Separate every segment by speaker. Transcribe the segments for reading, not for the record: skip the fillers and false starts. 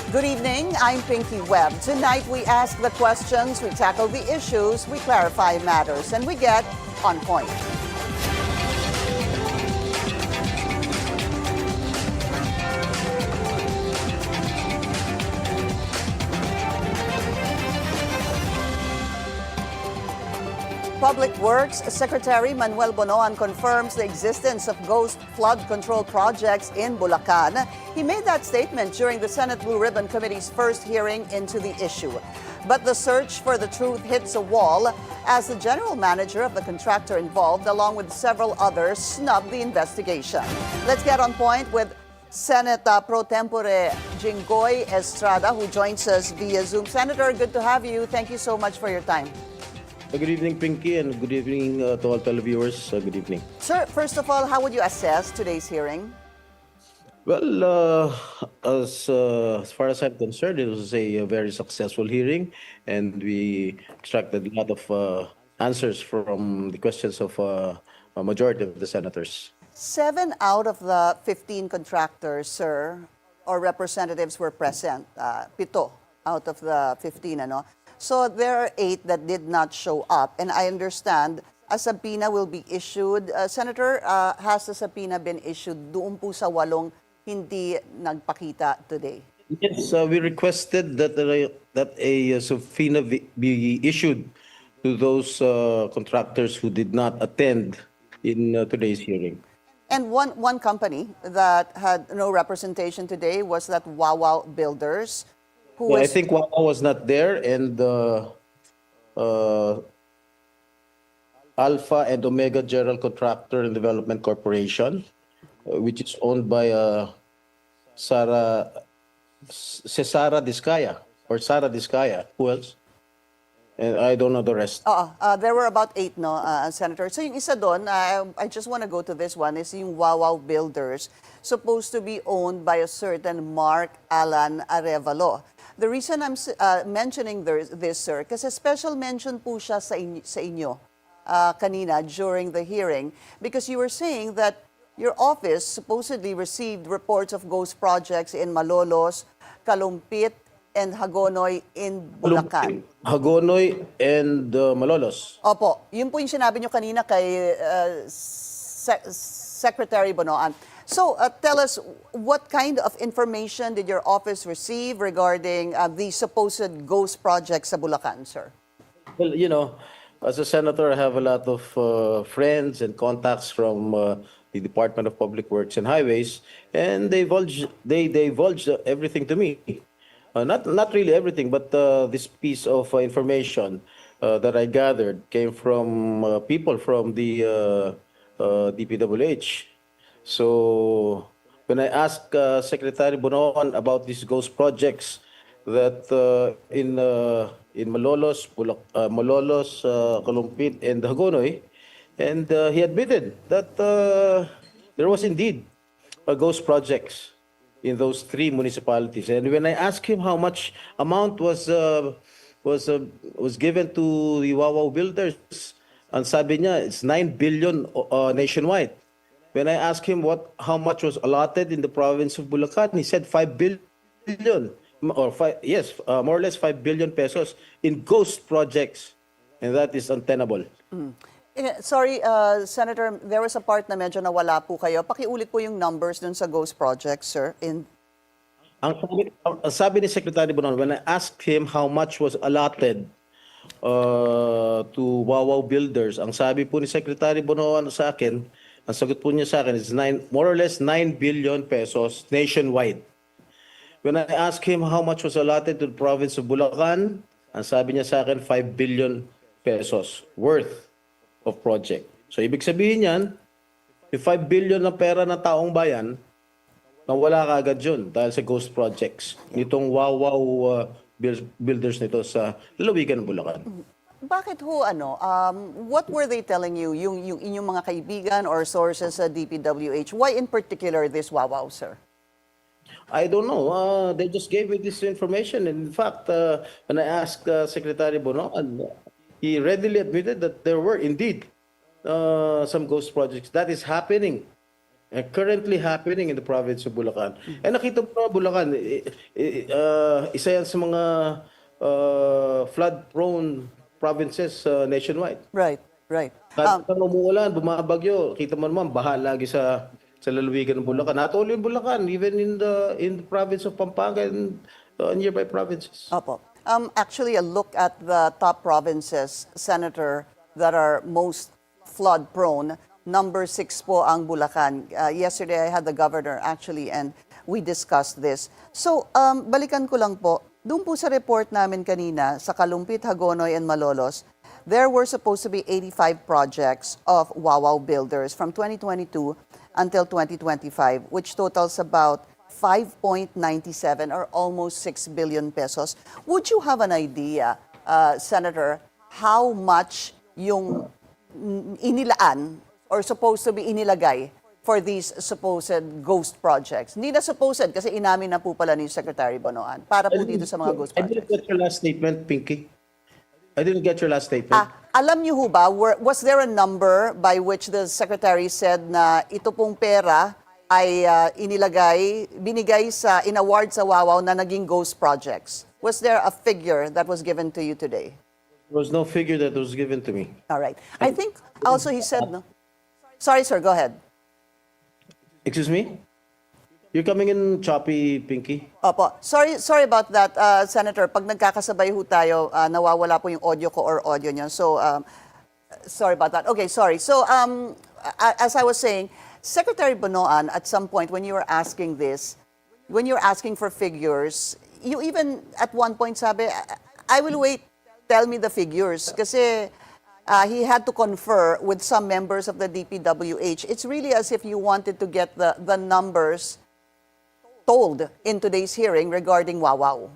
Speaker 1: Good evening, I'm Pinky Webb. Tonight we ask the questions, we tackle the issues, we clarify matters, and we get on point. Public Works Secretary Manuel Bonoan confirms the existence of ghost flood control projects in Bulacan. He made that statement during the Senate Blue Ribbon Committee's first hearing into the issue. But the search for the truth hits a wall as the general manager of the contractor involved, along with several others, snubbed the investigation. Let's get on point with Senate Pro Tempore Jinggoy Estrada, who joins us via Zoom. Senator, good to have you. Thank you so much for your time.
Speaker 2: Good evening, Pinky, and good evening to all televiewers. Good evening.
Speaker 1: Sir, first of all, how would you assess today's hearing?
Speaker 2: Well, as far as I'm concerned, it was a very successful hearing, and we extracted a lot of answers from the questions of a majority of the senators.
Speaker 1: 7 out of the 15 contractors, sir, or representatives were present. Pito out of the 15, ano? So there are 8 that did not show up, and I understand a subpoena will be issued. Senator, has the subpoena been issued doon po sa 8 hindi nagpakita today?
Speaker 2: Yes, we requested that a subpoena be issued to those contractors who did not attend in today's hearing.
Speaker 1: And one company that had no representation today was that Wawa Builders.
Speaker 2: Yeah, I think Wawa was not there, and Alpha and Omega General Contractor and Development Corporation, which is owned by Sara Diskaya, or Sara Diskaya. Who else? And I don't know the rest.
Speaker 1: There were about 8, no, Senator. So yung isa doon, I just want to go to this one, is yung Wawa Builders, supposed to be owned by a certain Mark Alan Arevalo. The reason I'm mentioning this, sir, kasi special mention po siya sa inyo kanina during the hearing, because you were saying that your office supposedly received reports of ghost projects in Malolos, Kalumpit, and Hagonoy in Bulacan.
Speaker 2: Hagonoy and Malolos.
Speaker 1: Opo, yun po yung sinabi nyo kanina kay Secretary Bonoan. So tell us, what kind of information did your office receive regarding the supposed ghost projects sa Bulacan, sir?
Speaker 2: Well, you know, as a senator, I have a lot of friends and contacts from the Department of Public Works and Highways, and they divulged everything to me. Not really everything, but this piece of information that I gathered came from people from the DPWH. So when I asked Secretary Bonoan about these ghost projects that in Malolos, Kalumpit, and Hagonoy, and he admitted that there was indeed a ghost projects in those 3 municipalities. And when I asked him how much amount was given to the Wawa Builders, ang sabi niya it's 9 billion nationwide. When I asked him how much was allotted in the province of Bulacan, he said 5 billion, or more or less 5 billion pesos in ghost projects, and that is untenable.
Speaker 1: Sorry, Senator, there was a part na medyo nawala po kayo. Pakiulit po yung numbers dun sa ghost projects, sir.
Speaker 2: Ang sabi ni Secretary Bonoan, when I asked him how much was allotted to Wawa Builders, ang sabi po ni Secretary Bonoan sa akin, ang sagot po niya sa akin is more or less 9 billion pesos nationwide. When I asked him how much was allotted to the province of Bulacan, ang sabi niya sa akin 5 billion pesos worth of project. So ibig sabihin yan, yung 5 billion na pera ng taong bayan, nawala kaagad yun dahil sa ghost projects nitong Wawaw Builders nito sa lalawigan ng Bulacan.
Speaker 1: Bakit ho, what were they telling you, yung inyong mga kaibigan or sources sa DPWH? Why in particular this Wawaw, sir?
Speaker 2: I don't know. They just gave me this information. And in fact, when I asked Secretary Bonoan, he readily admitted that there were indeed some ghost projects that is happening currently happening in the province of Bulacan. And nakita mo na Bulacan, isa yan sa mga flood-prone provinces nationwide.
Speaker 1: Right, right.
Speaker 2: Kahit saan umuulan, bumabagyo, kita mo naman, baha lagi sa lalawigan ng Bulacan. Not only in Bulacan, even in the province of Pampanga and nearby provinces.
Speaker 1: Opo. Actually, a look at the top provinces, Senator, that are most flood-prone. Number 6 po ang Bulacan. Yesterday, I had the governor actually and we discussed this. So, balikan ko lang po. Doon po sa report namin kanina, sa Kalumpit, Hagonoy, and Malolos, there were supposed to be 85 projects of Wawaw builders from 2022 until 2025, which totals about 5.97 or almost 6 billion pesos. Would you have an idea, Senator, how much yung inilaan or supposed to be inilagay for these supposed ghost projects? Hindi na supposed kasi inamin na po pala ni Secretary Bonoan para po dito sa mga ghost
Speaker 2: I didn't
Speaker 1: projects.
Speaker 2: get your last statement, Pinky. I didn't get your last statement.
Speaker 1: Alam niyo ho ba, was there a number by which the Secretary said na ito pong pera ay binigay in award sa Wawaw na naging ghost projects? Was there a figure that was given to you today?
Speaker 2: There was no figure that was given to me.
Speaker 1: All right. I think also he said, no? Sorry, sir, go ahead.
Speaker 2: Excuse me? You're coming in choppy, Pinky.
Speaker 1: Opo. Sorry about that, Senator. Pag nagkakasabay ho tayo, nawawala po yung audio ko or audio niya. So, sorry about that. Okay, sorry. So, as I was saying, Secretary Bonoan, at some point when you were asking this, when you're asking for figures, you even at one point sabi, I will wait, tell me the figures. Kasi he had to confer with some members of the DPWH. It's really as if you wanted to get the numbers told in today's hearing regarding Wawaw.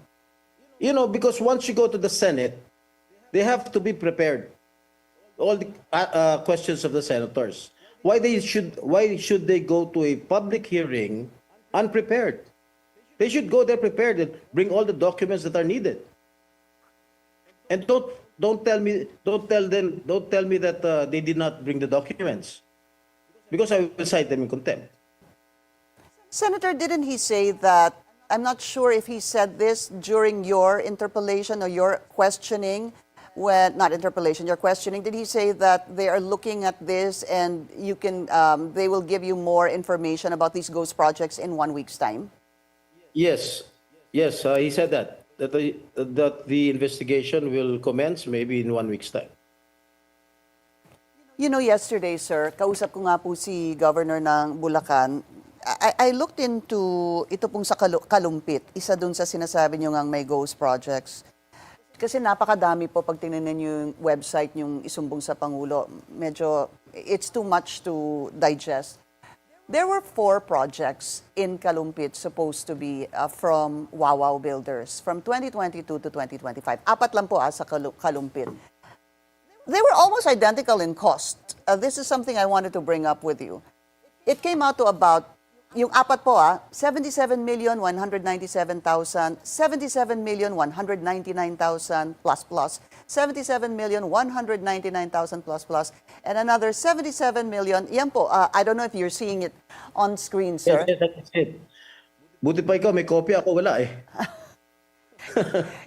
Speaker 2: You know, because once you go to the Senate, they have to be prepared. All the questions of the senators. Why should they go to a public hearing unprepared? They should go there prepared and bring all the documents that are needed. And don't tell me that they did not bring the documents, because I will cite them in contempt.
Speaker 1: Senator, didn't he say that, I'm not sure if he said this during your interpellation or your questioning, your questioning, did he say that they are looking at this and they will give you more information about these ghost projects in 1 week's time?
Speaker 2: Yes, he said that the investigation will commence maybe in 1 week's time.
Speaker 1: You know, yesterday, sir, kausap ko nga po si Governor ng Bulacan. I looked into ito pong sa Kalumpit, isa dun sa sinasabi nyo ngang may ghost projects. Kasi napakadami po pag tingnan niyo yung website yung isumbong sa Pangulo. Medyo, it's too much to digest. There were 4 projects in Kalumpit supposed to be from Wawaw Builders from 2022 to 2025. 4 lang po sa Kalumpit. They were almost identical in cost. This is something I wanted to bring up with you. It came out to about, yung 4 po 77,197,000, 77,199,000 plus, 77,199,000 plus, and another 77 million. Yan po, I don't know if you're seeing it on screen, sir.
Speaker 2: Yes, that's it. Buti pa ikaw, may kopya, ako wala eh.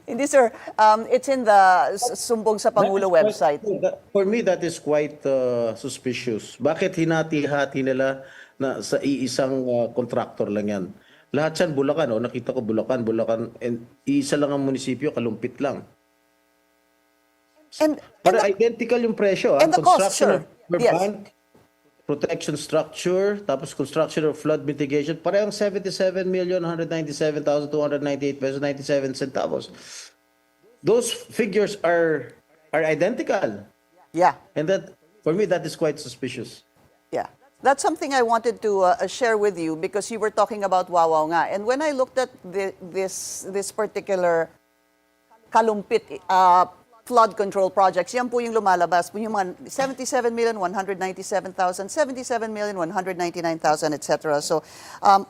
Speaker 1: Hindi, sir. It's in the Sumbong sa Pangulo website.
Speaker 2: For me, that is quite suspicious. Bakit hinati-hati nila na sa iisang contractor lang yan? Lahat yan Bulacan, nakita ko Bulacan, and iisa lang ang munisipyo, Kalumpit lang. Pero identical yung presyo.
Speaker 1: And the cost, sure. Yes.
Speaker 2: Bank, protection structure, tapos construction of flood mitigation, parehong 77,197,298 pesos 97 centavos. Those figures are identical.
Speaker 1: Yeah.
Speaker 2: And that, for me, that is quite suspicious.
Speaker 1: Yeah. That's something I wanted to share with you because you were talking about Wawaw nga. And when I looked at this particular Kalumpit flood control projects, yan po yung lumalabas. Yung mga 77,197,000, 77,199,000, etc. So,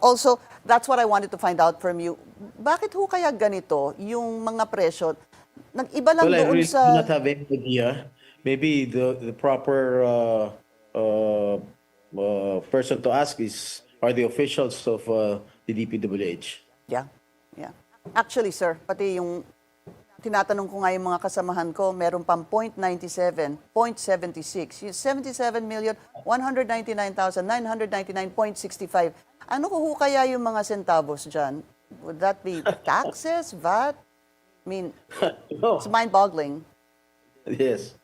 Speaker 1: also, that's what I wanted to find out from you. Bakit ho kaya ganito yung mga presyo? Nag-iba lang
Speaker 2: Well, I
Speaker 1: doon
Speaker 2: really
Speaker 1: sa...
Speaker 2: do not have any idea. Maybe the proper person to ask are the officials of the DPWH.
Speaker 1: Yeah, yeah. Actually, sir, pati yung tinatanong ko nga yung mga kasamahan ko, meron pang 0.97, 0.76, 77,199,999.65. Ano ko kaya yung mga centavos dyan? Would that be taxes, VAT? I mean,
Speaker 2: No.
Speaker 1: it's mind-boggling.
Speaker 2: Yes.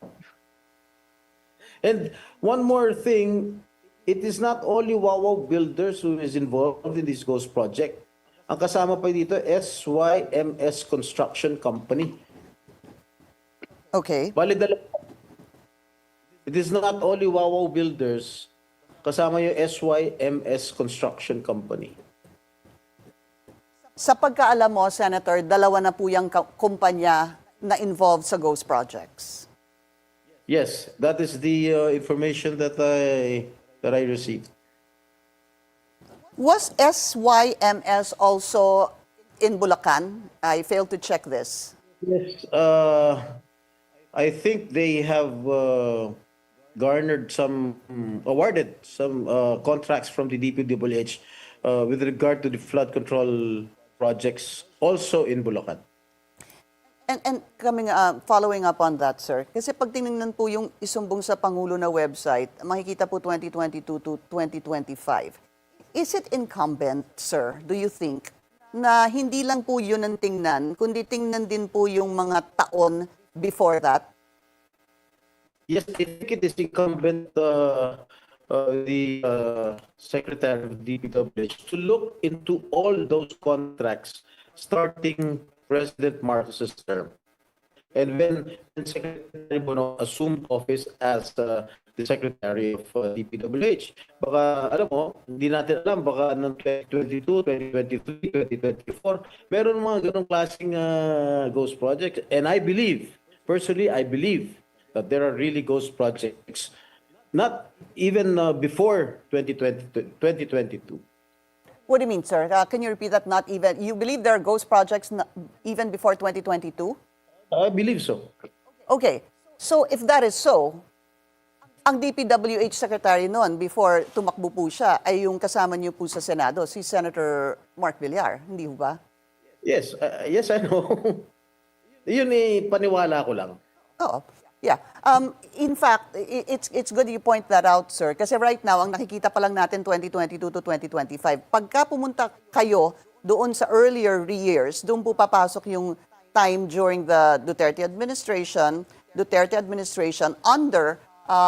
Speaker 2: And one more thing, it is not only Wawaw Builders who is involved in this ghost project. Ang kasama pa dito, SYMS Construction Company.
Speaker 1: Okay.
Speaker 2: Bali, it is not only Wawaw Builders, kasama yung SYMS Construction Company.
Speaker 1: Sa pagkaalam mo, Senator, dalawa na po yung kumpanya na involved sa ghost projects.
Speaker 2: Yes, that is the information that I received.
Speaker 1: Was SYMS also in Bulacan? I failed to check this.
Speaker 2: Yes, I think they have awarded some contracts from the DPWH with regard to the flood control projects also in Bulacan.
Speaker 1: And following up on that, sir, kasi pag tinignan po yung isumbong sa Pangulo na website, makikita po 2022 to 2025. Is it incumbent, sir, do you think, na hindi lang po yun ang tingnan, kundi tingnan din po yung mga taon before that?
Speaker 2: Yes, I think it is incumbent the Secretary of DPWH to look into all those contracts starting President Marcos's term. And when Secretary Bonoan assumed office as the Secretary of DPWH, baka, alam mo, hindi natin alam, baka ng 2022, 2023, 2024, meron mga ganong klaseng ghost projects. And I believe, personally, I believe that there are really ghost projects, not even before 2022.
Speaker 1: What do you mean, sir? Can you repeat that? Not even, you believe there are ghost projects even before 2022?
Speaker 2: I believe so.
Speaker 1: Okay. So if that is so, ang DPWH Secretary noon, before tumakbo po siya, ay yung kasama niyo po sa Senado, si Senator Mark Villar. Hindi ho ba?
Speaker 2: Yes, yes, I know. Yun paniwala ko lang.
Speaker 1: Oo. Yeah. In fact, it's good you point that out, sir. Kasi right now, ang nakikita pa lang natin 2022 to 2025. Pagka pumunta kayo doon sa earlier years, doon po papasok yung time during the Duterte administration under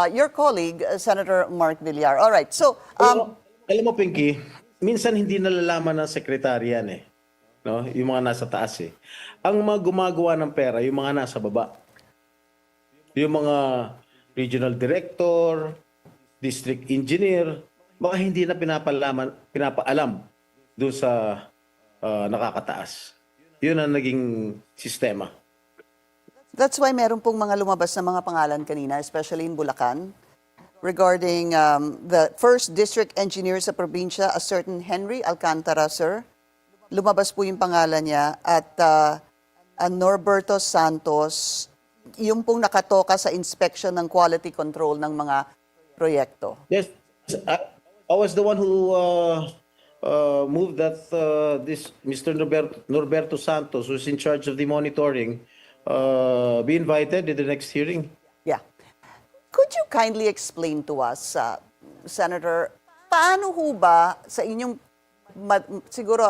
Speaker 1: your colleague, Senator Mark Villar. All right. So,
Speaker 2: alam mo, Pinky, minsan hindi nalalaman ng sekretary yan eh. No? Yung mga nasa taas eh. Ang mga gumagawa ng pera, yung mga nasa baba. Yung mga regional director, district engineer, baka hindi na pinapaalam doon sa nakakataas. Yun ang naging sistema.
Speaker 1: that's why meron pong mga lumabas na mga pangalan kanina, especially in Bulacan, regarding the first district engineer sa probinsya, a certain Henry Alcantara, sir. Lumabas po yung pangalan niya at Norberto Santos, yung pong nakatoka sa inspection ng quality control ng mga proyekto.
Speaker 2: Yes, I was the one who moved that this Mr. Norberto Santos, who's in charge of the monitoring, be invited in the next hearing.
Speaker 1: Yeah. Could you kindly explain to us, Senator, paano ho ba sa inyong, siguro,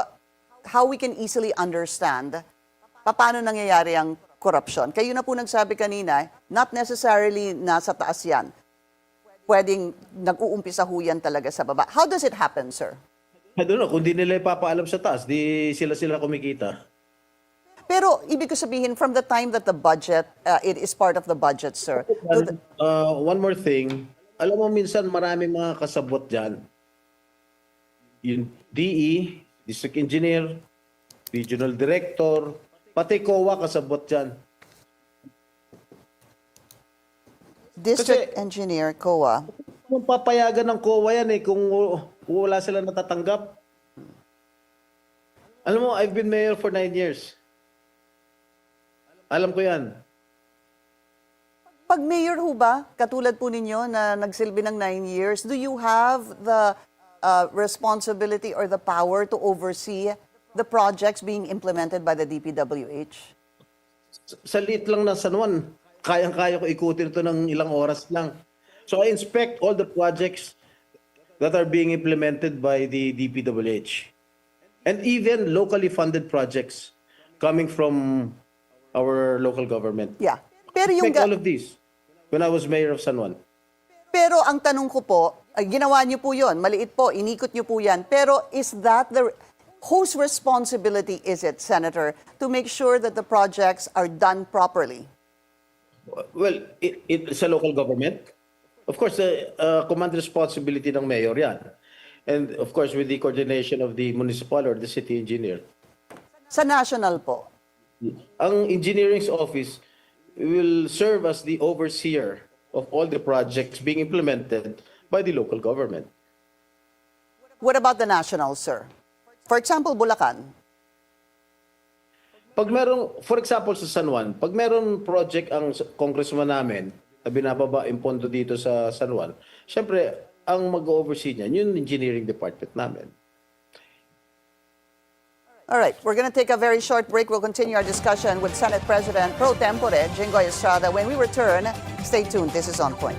Speaker 1: how we can easily understand, paano nangyayari ang corruption? Kayo na po nagsabi kanina, not necessarily nasa taas yan. Pwedeng nag-uumpisa ho yan talaga sa baba. How does it happen, sir?
Speaker 2: I don't know, kung di nila ipapaalam sa taas, di sila kumikita.
Speaker 1: Pero ibig ko sabihin, from the time that the budget, it is part of the budget, sir.
Speaker 2: One more thing, alam mo minsan maraming mga kasabot dyan. Yung DE, District Engineer, Regional Director, pati COA kasabot dyan.
Speaker 1: District Engineer, COA.
Speaker 2: Kung papayagan ng COA yan kung wala sila natatanggap. Alam mo, I've been mayor for 9 years. Alam ko yan.
Speaker 1: Pag mayor ho ba, katulad po ninyo na nagsilbi ng 9 years, do you have the responsibility or the power to oversee the projects being implemented by the DPWH?
Speaker 2: Sa liit lang na San Juan, kayang-kaya ko ikutin ito ng ilang oras lang. So I inspect all the projects that are being implemented by the DPWH. And even locally funded projects coming from our local government.
Speaker 1: Yeah. Pero yung
Speaker 2: All of these when I was mayor of San Juan.
Speaker 1: Pero ang tanong ko po, ginawa niyo po 'yon, maliit po, inikot niyo po 'yan. Pero is that whose responsibility is it, Senator, to make sure that the projects are done properly?
Speaker 2: Well, it's a local government. Of course, the command responsibility ng mayor yan. And of course, with the coordination of the municipal or the city engineer.
Speaker 1: Sa national po.
Speaker 2: Ang engineering's office will serve as the overseer of all the projects being implemented by the local government.
Speaker 1: What about the national, sir? For example, Bulacan.
Speaker 2: Pag meron, for example sa San Juan, pag meron project ang congressman namin na binababa yung pondo dito sa San Juan, syempre, ang mag-oversee niyan, yung engineering department namin.
Speaker 1: All right, we're going to take a very short break. We'll continue our discussion with Senate President Pro Tempore Jinggoy Estrada. When we return, stay tuned. This is On Point.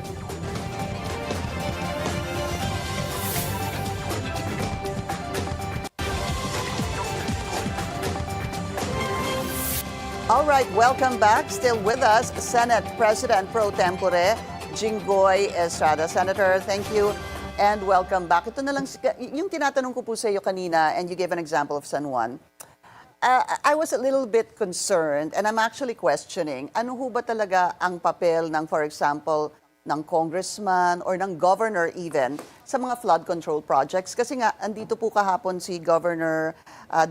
Speaker 1: All right, welcome back. Still with us, Senate President Pro Tempore Jinggoy Estrada. Senator, thank you. And welcome back. Ito na lang, yung tinatanong ko po sa iyo kanina, and you gave an example of San Juan, I was a little bit concerned, and I'm actually questioning, ano ho ba talaga ang papel ng, for example, ng congressman or ng governor even, sa mga flood control projects? Kasi nga, andito po kahapon si Governor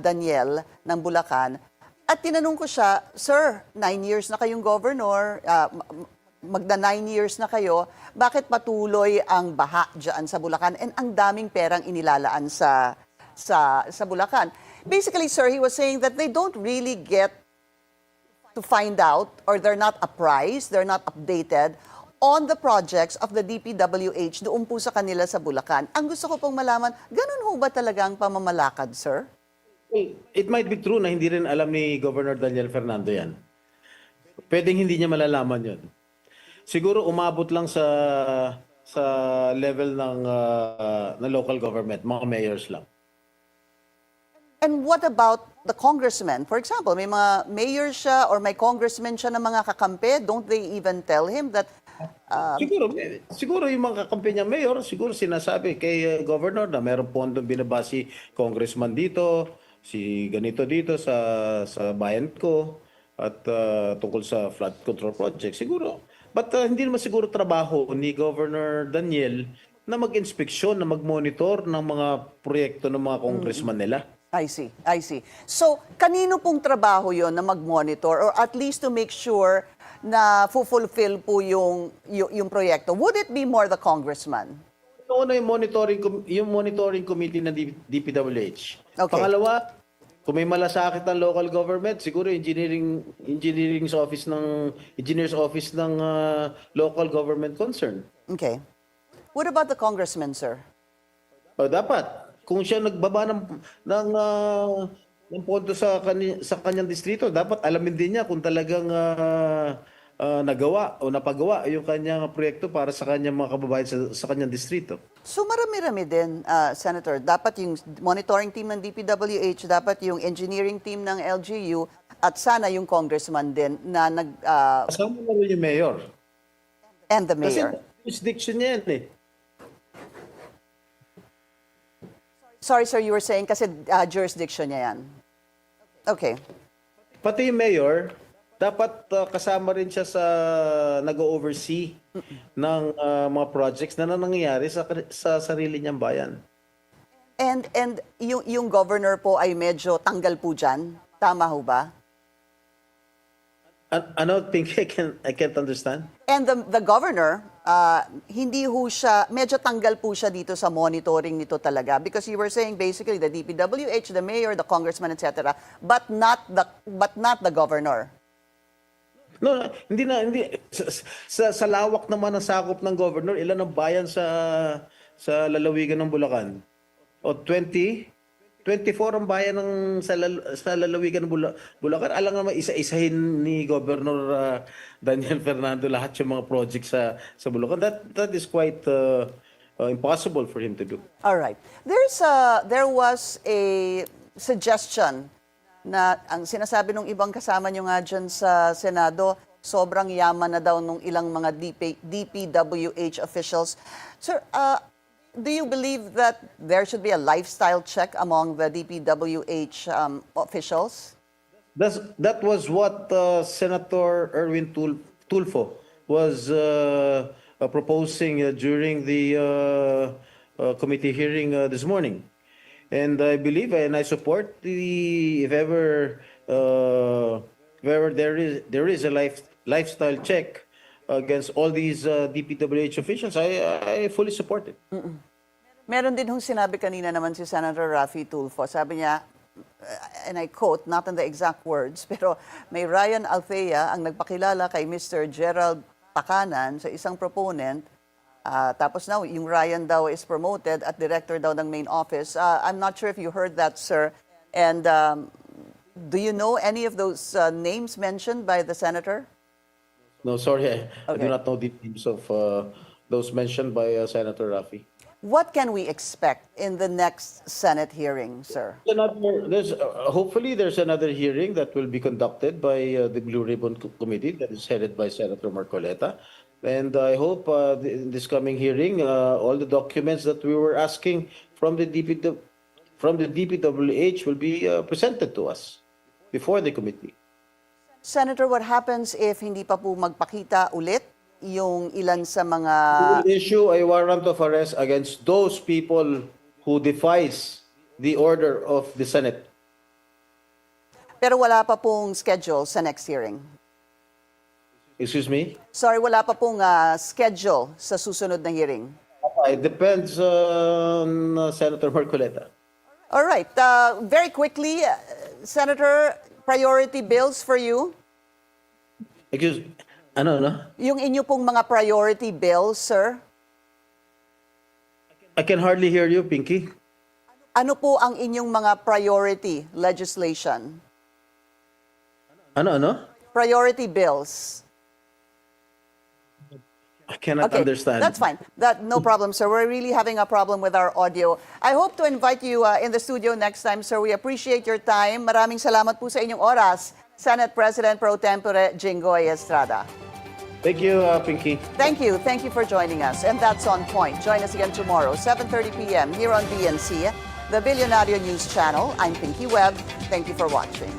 Speaker 1: Daniel ng Bulacan, at tinanong ko siya, Sir, 9 years na kayong governor, magda 9 years na kayo, bakit patuloy ang baha dyan sa Bulacan? And ang daming perang inilalaan sa Bulacan. Basically, sir, he was saying that they don't really get to find out or they're not apprised, they're not updated on the projects of the DPWH doon po sa kanila sa Bulacan. Ang gusto ko pong malaman, ganun ho ba talaga ang pamamalakad, sir?
Speaker 2: Well, it might be true na hindi rin alam ni Governor Daniel Fernando yan. Pwedeng hindi niya malalaman yun. Siguro umabot lang sa level ng local government, mga mayors lang.
Speaker 1: And what about the congressman? For example, may mga mayor siya or may congressman siya na mga kakampi. Don't they even tell him that...
Speaker 2: Siguro yung mga kakampi niya mayor, siguro sinasabi kay governor na meron pondong binaba si congressman dito, si ganito dito sa bayan ko, at tungkol sa flood control project. Siguro. But hindi naman siguro trabaho ni Governor Daniel na mag-inspeksyon, na mag-monitor ng mga proyekto ng mga congressman nila.
Speaker 1: I see, I see. So, kanino pong trabaho yon na mag-monitor or at least to make sure na fulfill po yung proyekto? Would it be more the congressman?
Speaker 2: Una yung monitoring committee ng DPWH.
Speaker 1: Okay.
Speaker 2: Pangalawa, kung may malasakit ng local government, siguro engineer's office ng local government concern.
Speaker 1: Okay. What about the congressman, sir?
Speaker 2: Dapat kung siya nagbaba ng pondo sa kanyang distrito, dapat alamin din niya kung talagang nagawa o napagawa yung kanyang proyekto para sa kanyang mga kababayan sa kanyang distrito.
Speaker 1: So marami-rami din, Senator. Dapat yung monitoring team ng DPWH, dapat yung engineering team ng LGU, at sana yung congressman din na
Speaker 2: Kasama na rin yung mayor.
Speaker 1: and the mayor.
Speaker 2: Kasi jurisdiction niya yan eh.
Speaker 1: Sorry, sir, you were saying kasi jurisdiction niya yan. Okay.
Speaker 2: Pati yung mayor, dapat kasama rin siya sa nag-oversee ng mga projects na nangyayari sa sarili niyang bayan.
Speaker 1: And yung governor po ay medyo tanggal po dyan. Tama ho ba?
Speaker 2: Ano? I can't understand.
Speaker 1: And the governor, hindi ho siya, medyo tanggal po siya dito sa monitoring nito talaga. Because you were saying basically the DPWH, the mayor, the congressman, etc. But not the governor.
Speaker 2: No, hindi. Sa lawak naman ng sakop ng governor, ilan ang bayan sa lalawigan ng Bulacan? O 24 ang bayan sa lalawigan ng Bulacan. Alam naman isa-isahin ni Governor Daniel Fernando lahat yung mga projects sa Bulacan. That is quite impossible for him to do.
Speaker 1: All right. There was a suggestion na ang sinasabi ng ibang kasama nyo nga dyan sa Senado, sobrang yaman na daw nung ilang mga DPWH officials. Sir, do you believe that there should be a lifestyle check among the DPWH officials?
Speaker 2: That was what Senator Erwin Tulfo was proposing during the committee hearing this morning. And I believe and I support if ever there is a lifestyle check against all these DPWH officials, I fully support it.
Speaker 1: Meron din hong sinabi kanina naman si Senator Raffy Tulfo. Sabi niya, and I quote, not in the exact words, pero may Ryan Althea ang nagpakilala kay Mr. Gerald Pakanan sa isang proponent. Tapos now, yung Ryan daw is promoted at director daw ng main office. I'm not sure if you heard that, sir. And do you know any of those names mentioned by the senator?
Speaker 2: No, sorry, I do
Speaker 1: Okay.
Speaker 2: not know the names of those mentioned by Senator Raffy.
Speaker 1: What can we expect in the next Senate hearing, sir?
Speaker 2: Hopefully there's another hearing that will be conducted by the Blue Ribbon Committee that is headed by Senator Marcoleta. And I hope in this coming hearing, all the documents that we were asking from the DPWH will be presented to us before the committee.
Speaker 1: Senator, what happens if hindi pa po magpakita ulit yung ilan sa mga...
Speaker 2: We will issue a warrant of arrest against those people who defies the order of the Senate.
Speaker 1: Pero wala pa pong schedule sa next hearing.
Speaker 2: Excuse me?
Speaker 1: Sorry, wala pa pong schedule sa susunod na hearing.
Speaker 2: It depends on Senator Marcoleta.
Speaker 1: All right. Very quickly, Senator, priority bills for you?
Speaker 2: Excuse ano?
Speaker 1: Yung inyo pong mga priority bills, sir?
Speaker 2: I can hardly hear you, Pinky.
Speaker 1: Ano po ang inyong mga priority legislation?
Speaker 2: Ano?
Speaker 1: Priority bills.
Speaker 2: I cannot understand.
Speaker 1: That's fine. No problem, sir. We're really having a problem with our audio. I hope to invite you in the studio next time, sir. We appreciate your time. Maraming salamat po sa inyong oras, Senate President Pro Tempore Jinggoy Estrada.
Speaker 2: Thank you, Pinky.
Speaker 1: Thank you. Thank you for joining us. And that's On Point. Join us again tomorrow, 7:30 p.m. here on BNC, the Billionario News Channel. I'm Pinky Webb. Thank you for watching.